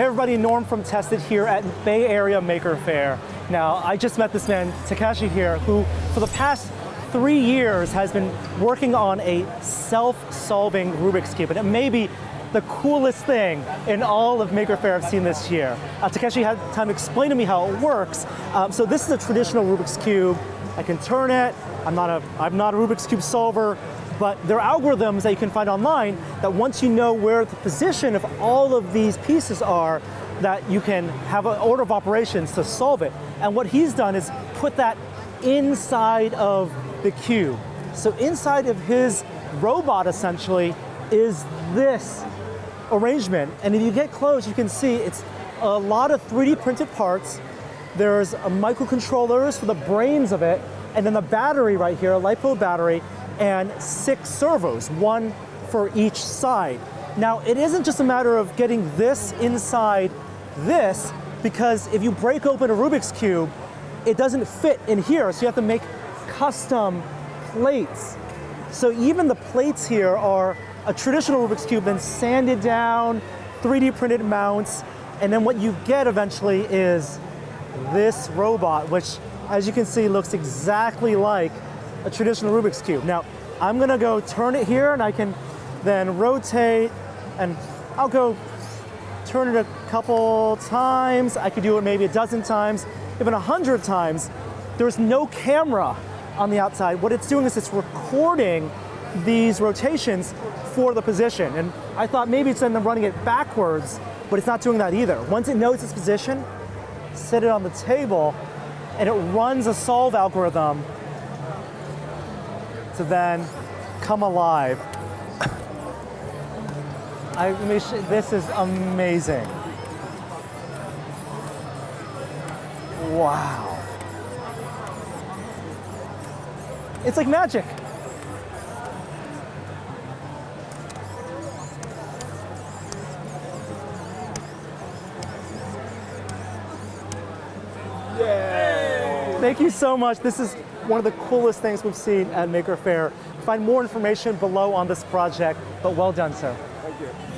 Hey everybody, Norm from Tested here at Bay Area Maker Faire. Now, I just met this man, Takeshi here, who for the past 3 years has been working on a self-solving Rubik's Cube, and it may be the coolest thing in all of Maker Faire I've seen this year. Takeshi had time to explain to me how it works. So this is a traditional Rubik's Cube. I can turn it. I'm not a Rubik's Cube solver, but there are algorithms that you can find online that once you know where the position of all of these pieces are, that you can have an order of operations to solve it. And what he's done is put that inside of the cube. So inside of his robot, essentially, is this arrangement. And if you get close, you can see it's a lot of 3D printed parts. There's microcontrollers for the brains of it, and then the battery right here, a LiPo battery, and 6 servos, 1 for each side. Now, it isn't just a matter of getting this inside this, because if you break open a Rubik's Cube, it doesn't fit in here, so you have to make custom plates. So even the plates here are a traditional Rubik's Cube, then sanded down, 3D printed mounts, and then what you get eventually is this robot, which, as you can see, looks exactly like a traditional Rubik's Cube. Now, I'm gonna go turn it here, and I can then rotate, and I'll go turn it a couple times. I could do it maybe a dozen times, even 100 times. There's no camera on the outside. What it's doing is it's recording these rotations for the position. And I thought maybe it's then running it backwards, but it's not doing that either. Once it knows its position, set it on the table, and it runs a solve algorithm to then come alive. This is amazing. Wow. It's like magic. Yay! Thank you so much. This is one of the coolest things we've seen at Maker Faire. Find more information below on this project, but well done, sir. Thank you.